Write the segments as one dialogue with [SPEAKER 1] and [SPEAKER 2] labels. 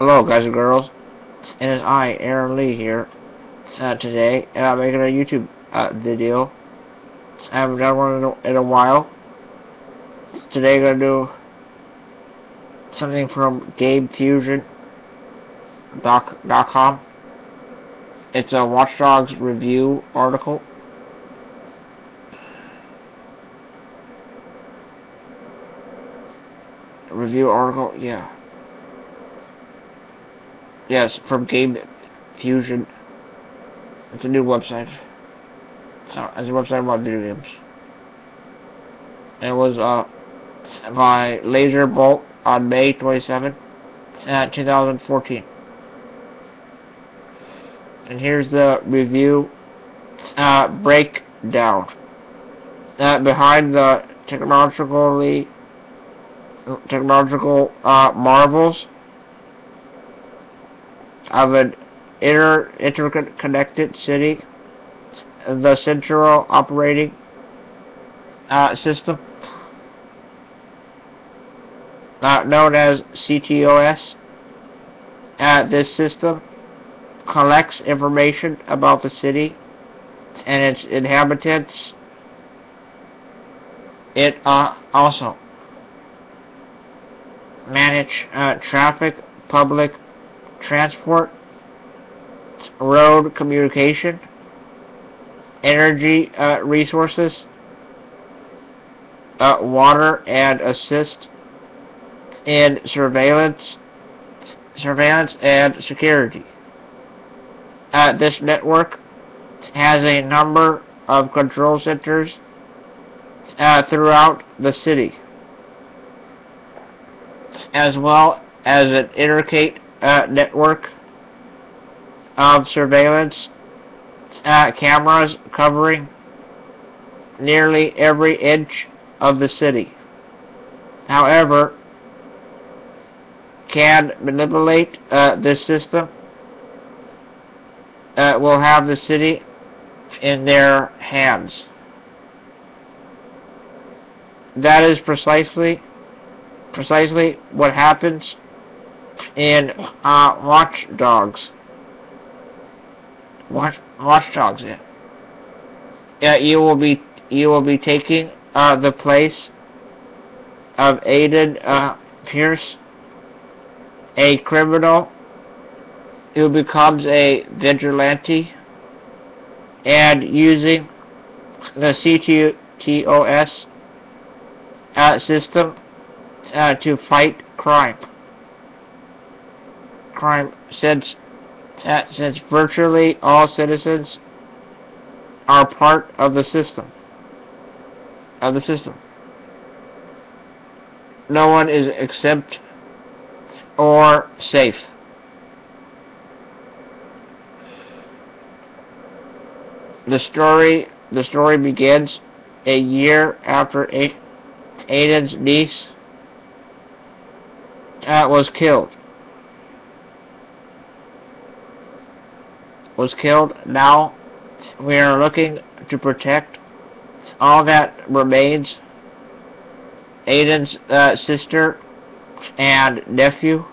[SPEAKER 1] Hello guys and girls, it is I, Aaron Lee here, today, and I'm making a YouTube video. I haven't done one in a while. Today I'm going to do something from GameFusion.com. It's a Watch Dogs review article. Yeah. Yes, from Game Fusion. It's a new website. It's a website about video games. And it was by Laser Bolt on May 27, 2014. And here's the review breakdown. Behind the technological marvels of an interconnected city, the Central Operating System, known as CTOS. This system collects information about the city and its inhabitants. It also manage traffic, public transport, road communication, energy resources, water, and assist in surveillance and security. This network has a number of control centers throughout the city, as well as an intricate network of surveillance cameras covering nearly every inch of the city. However, can manipulate this system will have the city in their hands. That is precisely what happens in Watch Dogs. Watch Dogs, yeah. You will be taking the place of Aiden Pierce, a criminal who becomes a vigilante, and using the CTOS system to fight crime. Since virtually all citizens are part of the system. No one is exempt or safe. The story begins a year after Aiden's niece was killed. Now we are looking to protect all that remains: Aiden's sister and nephew.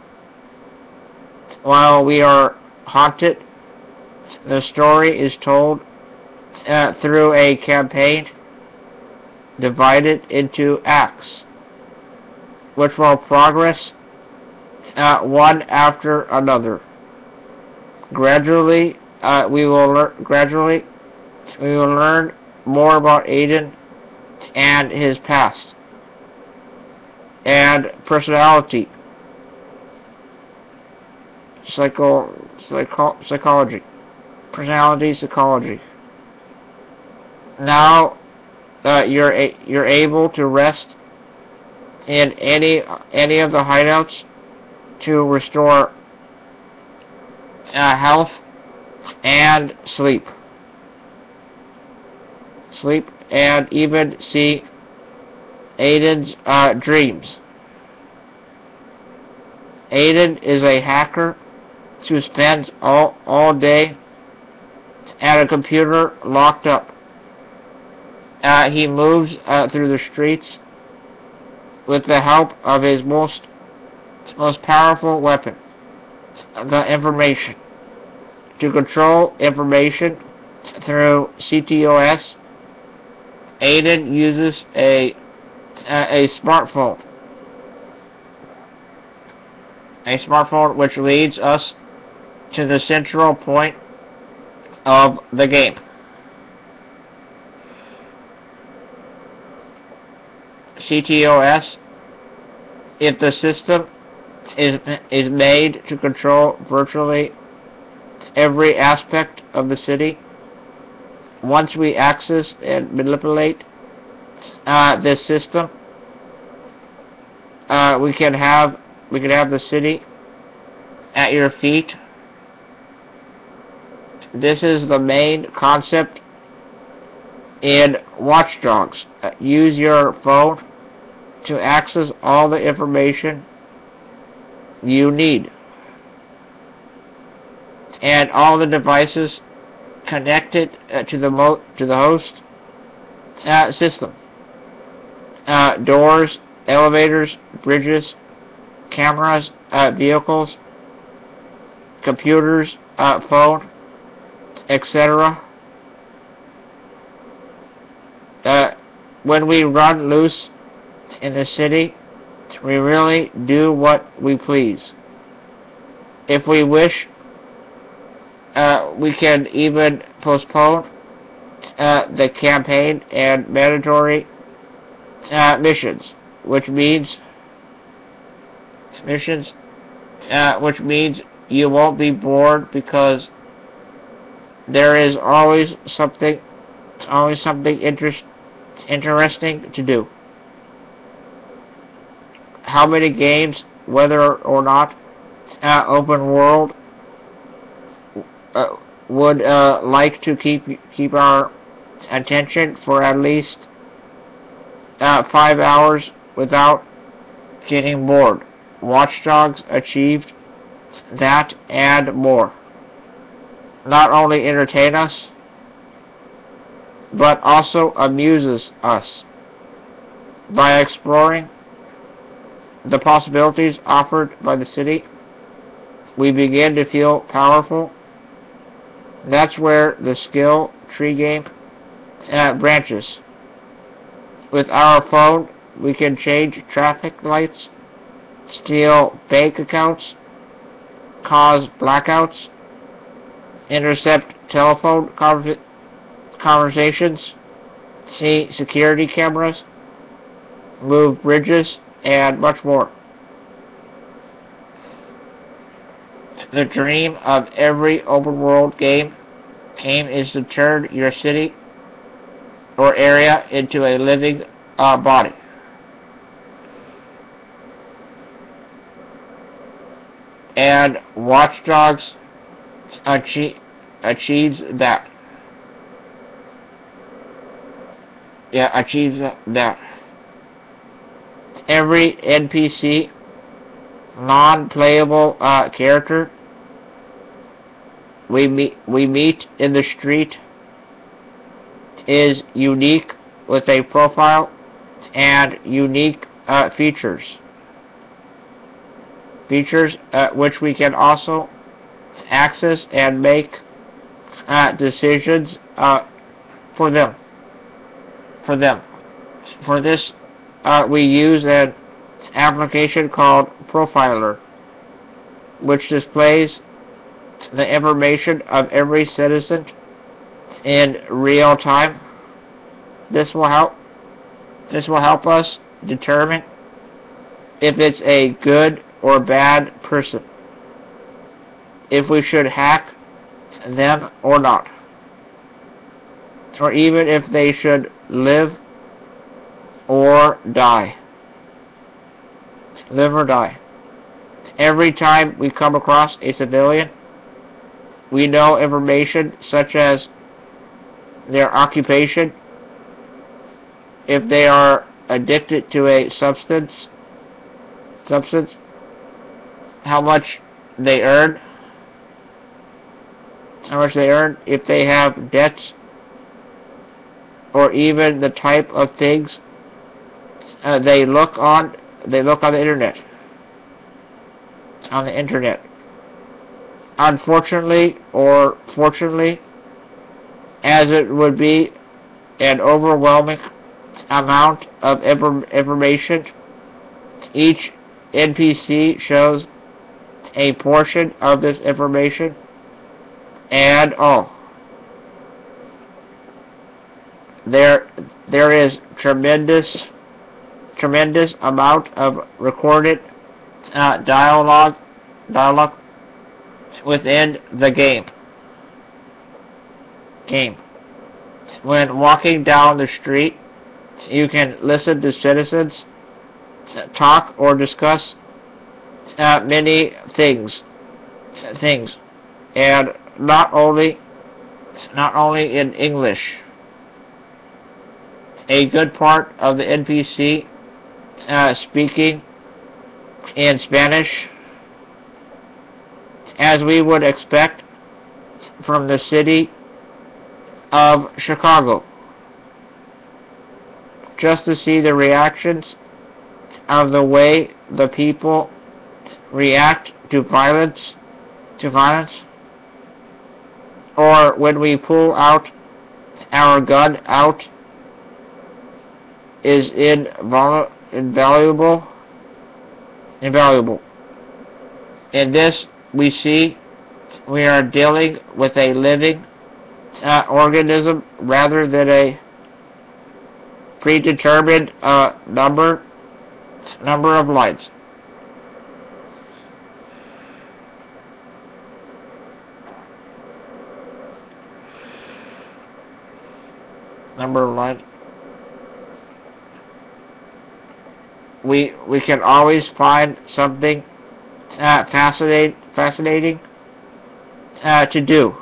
[SPEAKER 1] While we are haunted, the story is told through a campaign divided into acts, which will progress one after another. Gradually, we will learn more about Aiden and his past and personality, psychology. Now you're able to rest in any of the hideouts to restore health and sleep, and even see Aiden's dreams. Aiden is a hacker who spends all day at a computer locked up. He moves through the streets with the help of his most powerful weapon, the information. To control information through CTOS, Aiden uses a smartphone. A smartphone which leads us to the central point of the game. CTOS, if the system is made to control virtually every aspect of the city. Once we access and manipulate this system, we can have the city at your feet. This is the main concept in Watch Dogs. Use your phone to access all the information you need, and all the devices connected to the host system. Doors, elevators, bridges, cameras, vehicles, computers, phone, etc. When we run loose in the city, we really do what we please. If we wish, we can even postpone the campaign and mandatory missions, which means you won't be bored, because there is always something interesting to do. How many games, whether or not open world, would like to keep our attention for at least 5 hours without getting bored? Watch Dogs achieved that and more. Not only entertain us, but also amuses us. By exploring the possibilities offered by the city, we begin to feel powerful. That's where the skill tree game branches. With our phone, we can change traffic lights, steal bank accounts, cause blackouts, intercept telephone conversations, see security cameras, move bridges, and much more. The dream of every open world game is to turn your city or area into a living body. And Watch Dogs achieves that. Achieves that. Every NPC, non-playable character we meet in the street is unique, with a profile and unique features. Which we can also access and make decisions for them. For this, we use an application called Profiler, which displays the information of every citizen in real time. This will help us determine if it's a good or bad person, if we should hack them or not, or even if they should live or die. Every time we come across a civilian, we know information such as their occupation, if they are addicted to a substance, how much they earn, if they have debts, or even the type of things they look on the internet. unfortunately or fortunately, as it would be an overwhelming amount of information. Each NPC shows a portion of this information, and there is tremendous amount of recorded dialogue within the game. When walking down the street, you can listen to citizens talk or discuss many things, and not only in English. A good part of the NPC speaking in Spanish, as we would expect from the city of Chicago. Just to see the reactions of the way the people react to violence, or when we pull out our gun is invaluable. In this, we see we are dealing with a living organism rather than a predetermined number of lines. We can always find something fascinating to do,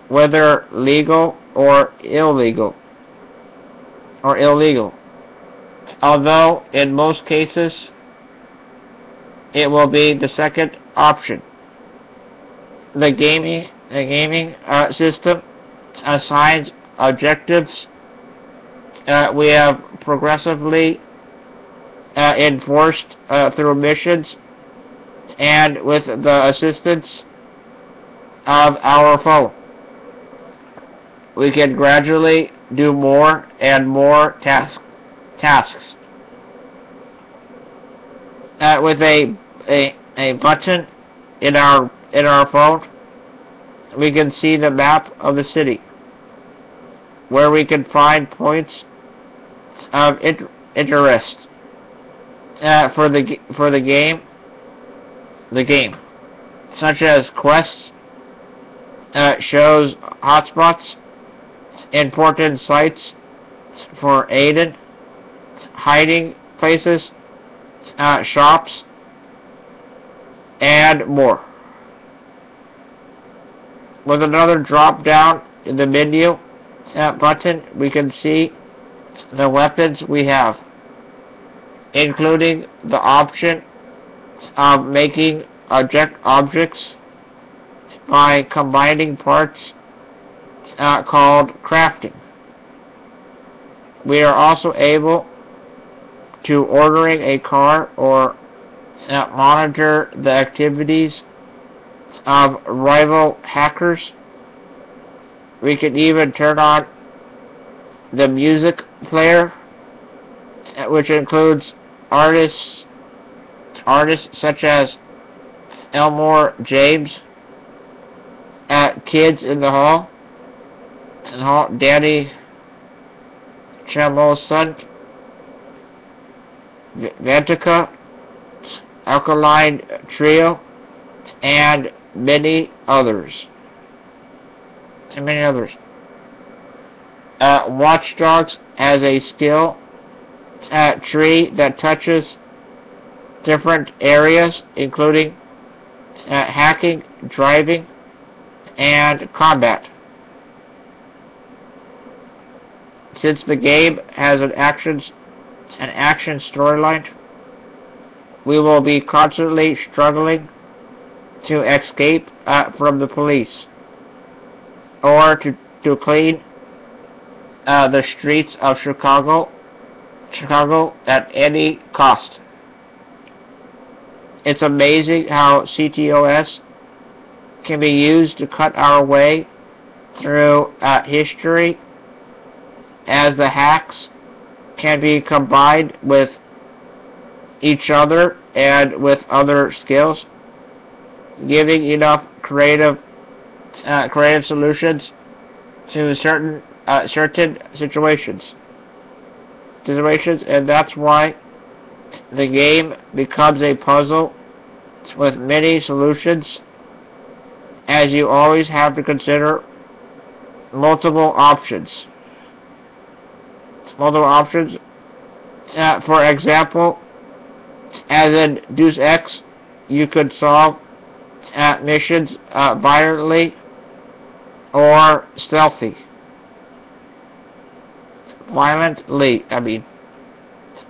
[SPEAKER 1] whether legal or illegal. Although in most cases it will be the second option. The gaming system assigns objectives. We have progressively enforced through missions and with the assistance of our phone. We can gradually do more and more tasks. With a button in our phone, we can see the map of the city, where we can find points of interest for the game, such as quests, shows hotspots, important sites for Aiden, hiding places, shops, and more. With another drop down in the menu button, we can see the weapons we have, including the option of making objects by combining parts called crafting. We are also able to ordering a car or monitor the activities of rival hackers. We can even turn on the music player, which includes artists such as Elmore James, Kids in the Hall, Danny Chamo's son, Ventica, Alkaline Trio, and many others. Watch Dogs has a skill tree that touches different areas, including hacking, driving, and combat. Since the game has an action storyline, we will be constantly struggling to escape from the police, or to clean the streets of Chicago at any cost. It's amazing how CTOS can be used to cut our way through history, as the hacks can be combined with each other and with other skills, giving enough creative solutions to certain situations, and that's why the game becomes a puzzle with many solutions, as you always have to consider multiple options. For example, as in Deus Ex, you could solve missions violently or stealthy.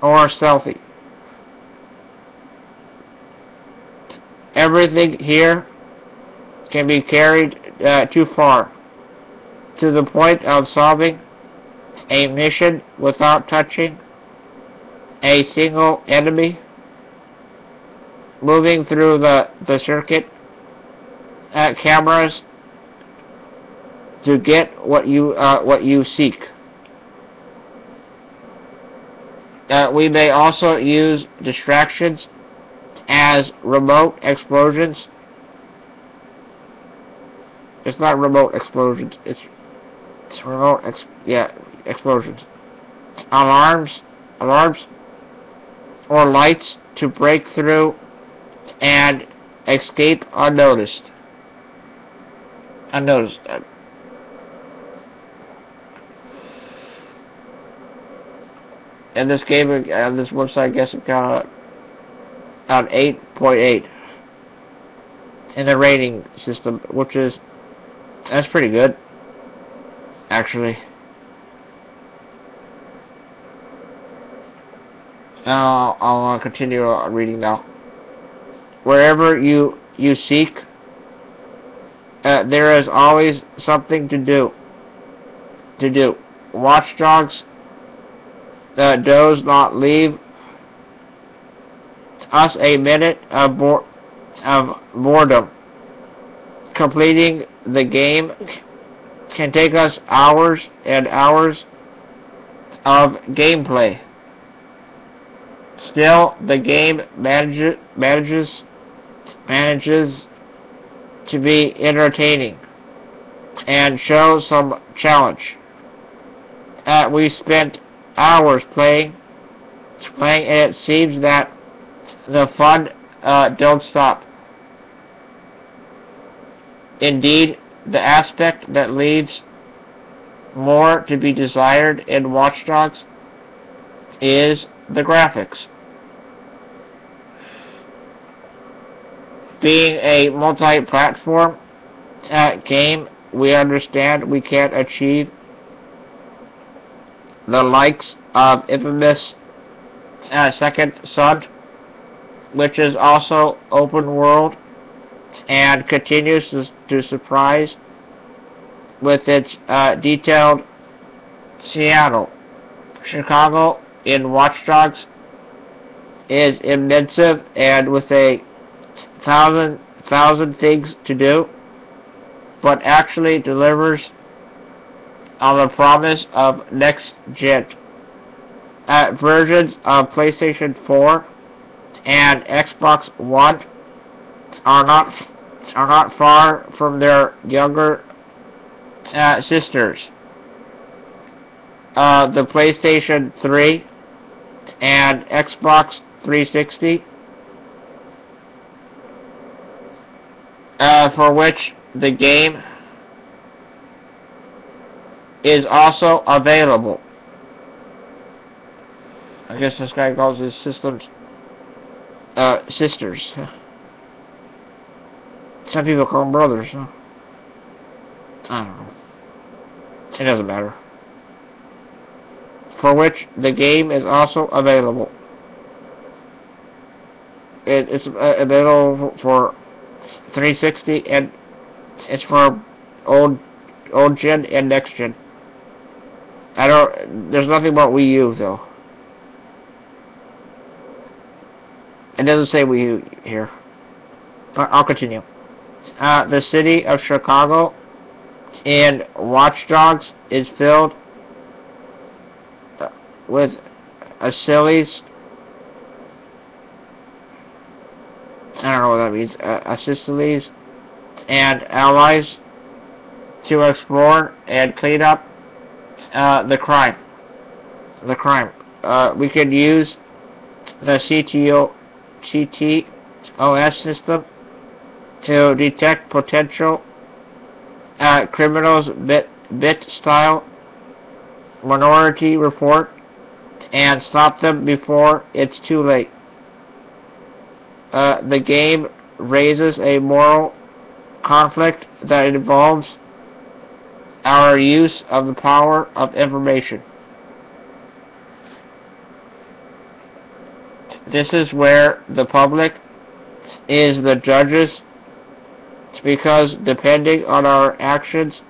[SPEAKER 1] Or stealthy. Everything here can be carried too far, to the point of solving a mission without touching a single enemy, moving through the circuit cameras to get what you seek. We may also use distractions as remote explosions. It's not remote explosions. It's remote explosions. Alarms, or lights to break through and escape unnoticed. And this game, this website, I guess it got an 8.8 in the rating system, that's pretty good, actually. I'll continue reading now. Wherever you seek, there is always something to do. Watch Dogs does not leave us a minute of boredom. Completing the game can take us hours and hours of gameplay. Still, the game manages to be entertaining and show some challenge. We spent hours playing, and it seems that the fun don't stop. Indeed, the aspect that leaves more to be desired in Watch Dogs is the graphics. Being a multi-platform game, we understand we can't achieve the likes of Infamous Second Son, which is also open world and continues to surprise with its detailed Seattle. Chicago in Watch Dogs is immense and with a thousand things to do, but actually delivers on the promise of next-gen versions of PlayStation 4 and Xbox One are not far from their younger sisters. The PlayStation 3 and Xbox 360, for which the game is also available. I guess this guy calls his systems sisters. Some people call them brothers, huh? I don't know. It doesn't matter. For which the game is also available. It's available for 360 and it's for old gen and next gen. There's nothing about Wii U though. It doesn't say we here. But I'll continue. The city of Chicago in Watch Dogs is filled with asylees. I don't know what that means. Asylees and allies to explore and clean up the crime. We could use the CTOS system to detect potential criminals bit style Minority Report and stop them before it's too late. The game raises a moral conflict that involves our use of the power of information. This is where the public is the judges, because depending on our actions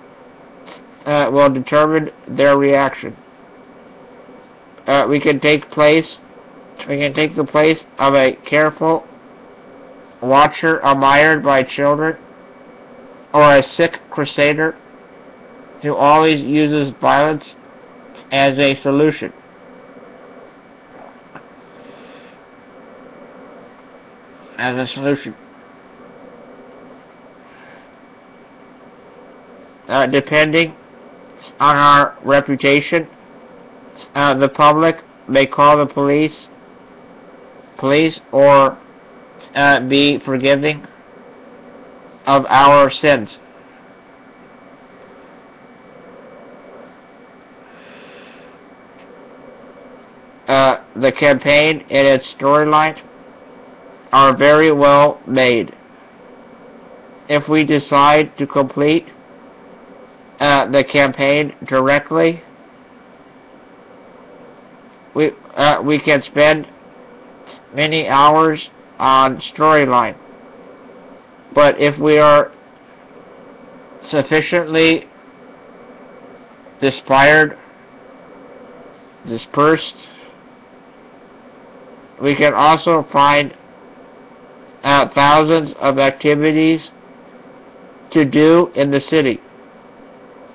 [SPEAKER 1] will determine their reaction. We can take the place of a careful watcher admired by children, or a sick crusader who always uses violence as a solution. Depending on our reputation, the public may call the police, or be forgiving of our sins. The campaign and its storyline are very well made. If we decide to complete the campaign directly, we can spend many hours on storyline. But if we are sufficiently dispersed, we can also find thousands of activities to do in the city,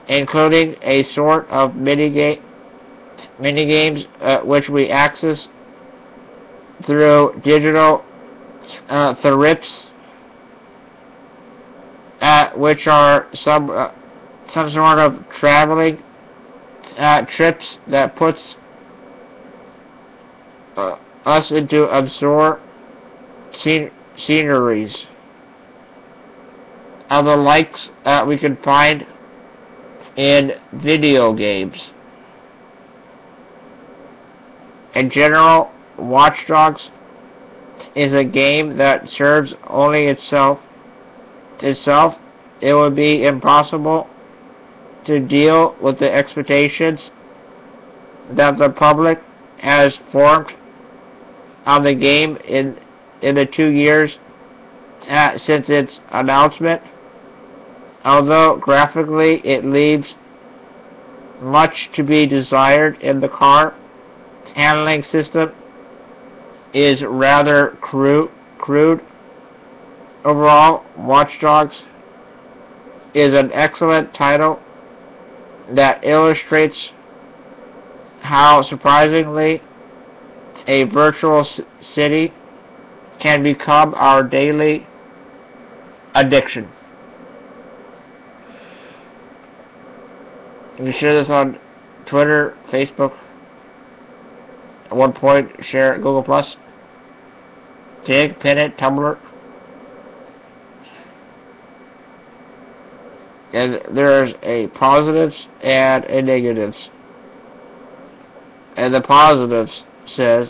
[SPEAKER 1] including a sort of minigames which we access through digital thrips, which are some sort of traveling trips that puts us into absurd sceneries of the likes we can find in video games. In general, Watch Dogs is a game that serves only itself. It would be impossible to deal with the expectations that the public has formed on the game in the 2 years since its announcement. Although graphically it leaves much to be desired, in the car handling system is rather crude. Overall, Watch Dogs is an excellent title that illustrates how surprisingly a virtual city can become our daily addiction. You can share this on Twitter, Facebook, at one point share it Google+, Dig, pin it, Tumblr. And there's a positives and a negatives. And the positives says,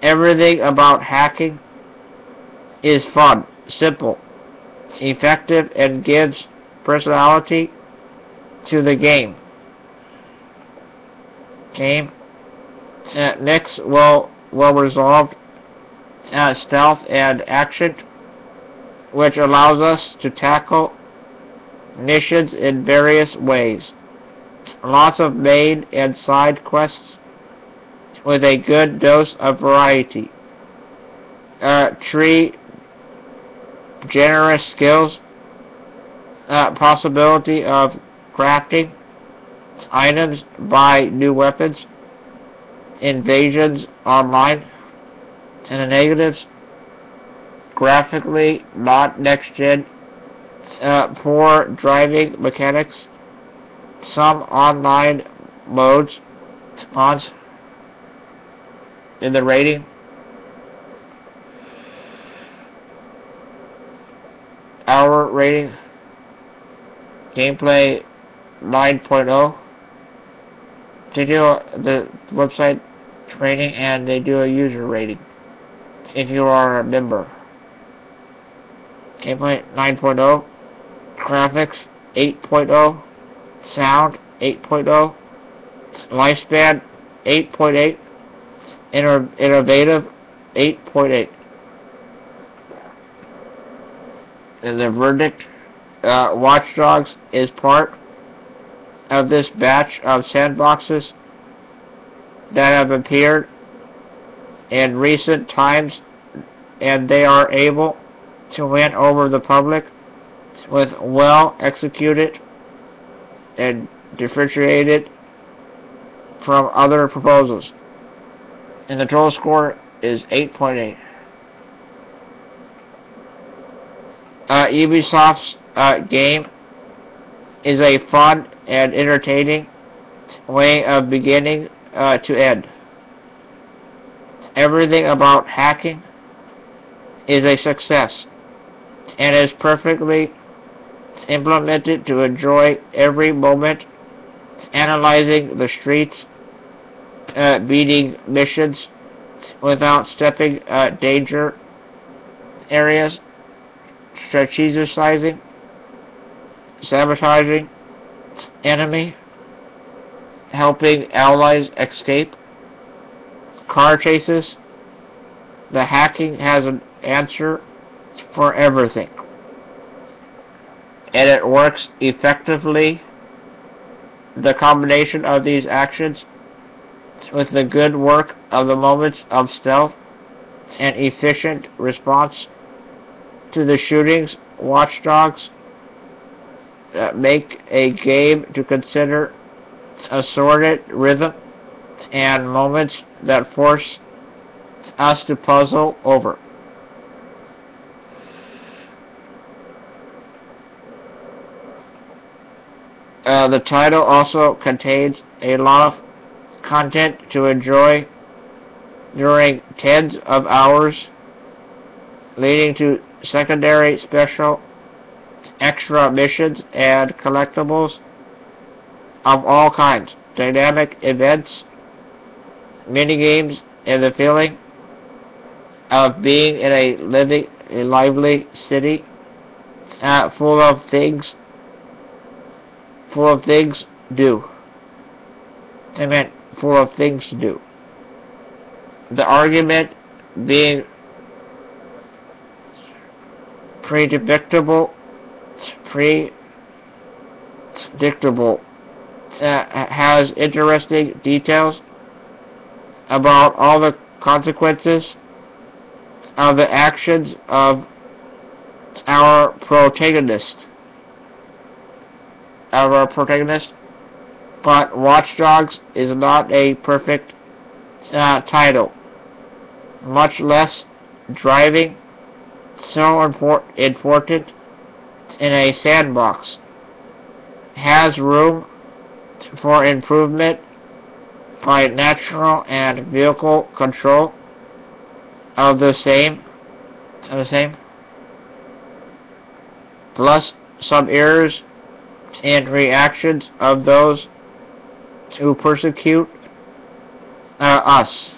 [SPEAKER 1] everything about hacking is fun, simple, effective, and gives personality to the game. Next, well resolved stealth and action, which allows us to tackle missions in various ways. Lots of main and side quests with a good dose of variety. tree generous skills, possibility of crafting items, buy new weapons, invasions online, and the negatives, graphically not next gen, poor driving mechanics, some online modes, cons in the rating. Our rating, gameplay 9.0. They do the website training and they do a user rating if you are a member. Gameplay 9.0, graphics 8.0, sound 8.0, lifespan 8.8, innovative 8.8. And the verdict, Watch Dogs is part of this batch of sandboxes that have appeared in recent times, and they are able to win over the public with well executed and differentiated from other proposals. And the total score is 8.8. Ubisoft's game is a fun and entertaining way of beginning to end. Everything about hacking is a success and is perfectly implemented to enjoy every moment, analyzing the streets, beating missions without stepping danger areas, strategizing, sabotaging enemy, helping allies escape, car chases. The hacking has an answer for everything, and it works effectively. The combination of these actions with the good work of the moments of stealth and efficient response to the shootings, Watch Dogs make a game to consider. Assorted rhythm and moments that force us to puzzle over. The title also contains a lot of content to enjoy during tens of hours, leading to secondary special extra missions and collectibles of all kinds, dynamic events, minigames, and the feeling of being in a lively city full of things do. I meant full of things to do. The argument being predictable, has interesting details about all the consequences of the actions of our protagonist. But Watch Dogs is not a perfect title, much less driving so important in a sandbox. Has room for improvement by natural and vehicle control of the same, plus some errors and reactions of those who persecute us.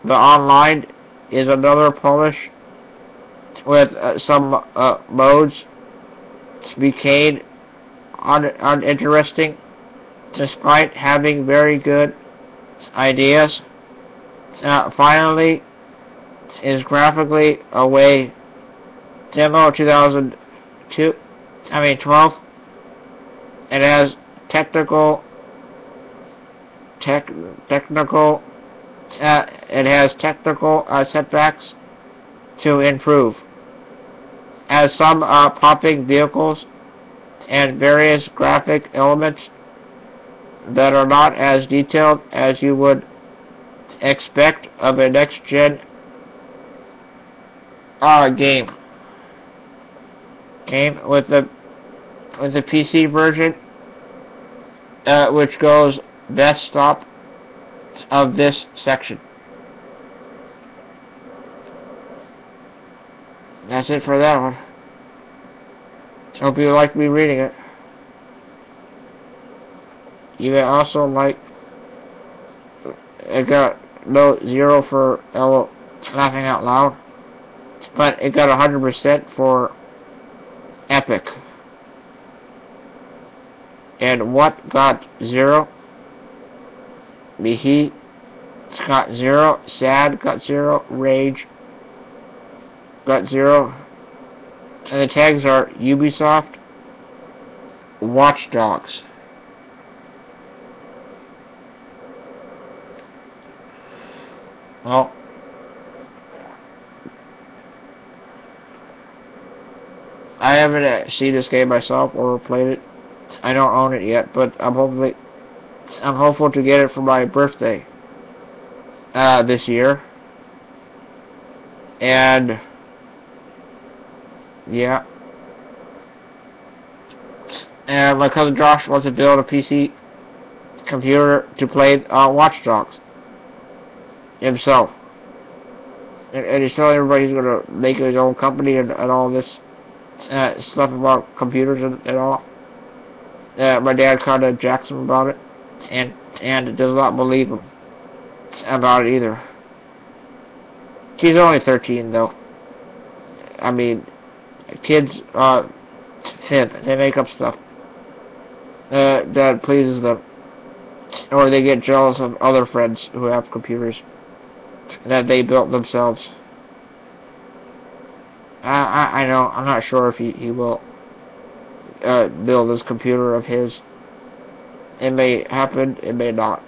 [SPEAKER 1] The online is another polish with some modes became uninteresting despite having very good ideas. Finally, is graphically away. Demo 2012. It has technical it has technical setbacks to improve, as some popping vehicles and various graphic elements that are not as detailed as you would expect of a next-gen game with the PC version, which goes best stop of this section. That's it for that one. Hope you like me reading it. You may also like, it got no 0 for laughing out loud, but it got 100% for epic. And what got 0? Mihi got 0, sad got 0, rage got 0, and the tags are Ubisoft, Watch Dogs. Well, I haven't seen this game myself or played it. I don't own it yet, but I'm hopeful to get it for my birthday this year. And yeah. And my cousin Josh wants to build a PC computer to play Watch Dogs himself. And he's telling everybody he's going to make his own company and all this stuff about computers and all. My dad kind of jacks him about it, and does not believe him about it either. He's only 13, though. I mean, kids fib. They make up stuff that pleases them, or they get jealous of other friends who have computers that they built themselves. I know. I'm not sure if he will build this computer of his. It may happen. It may not.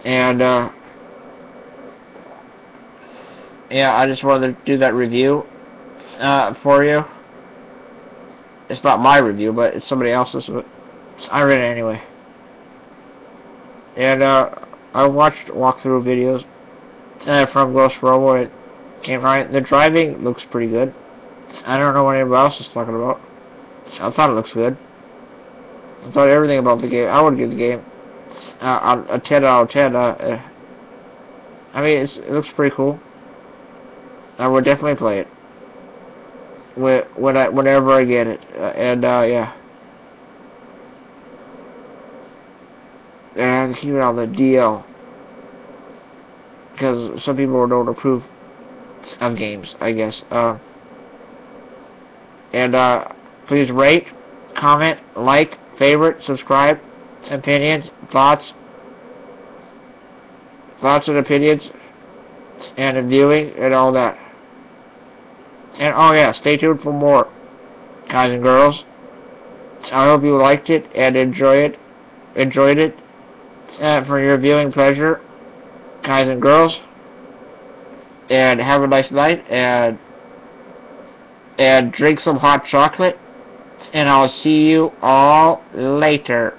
[SPEAKER 1] And yeah, I just wanted to do that review for you. It's not my review, but it's somebody else's. But I read it anyway. And I watched walkthrough videos from Ghost Robo. It came right. The driving looks pretty good. I don't know what anybody else is talking about. I thought it looks good. I thought everything about the game. I would give the game a 10 out of 10. I mean, it looks pretty cool. I would definitely play it whenever I get it. Yeah. And I have to keep it on the DL, because some people don't approve of games, I guess. Please rate, comment, like, favorite, subscribe, opinions, thoughts and opinions, and viewing, and all that. And oh yeah, stay tuned for more, guys and girls. I hope you liked it and enjoyed it. For your viewing pleasure, guys and girls. And have a nice night, and drink some hot chocolate. And I'll see you all later.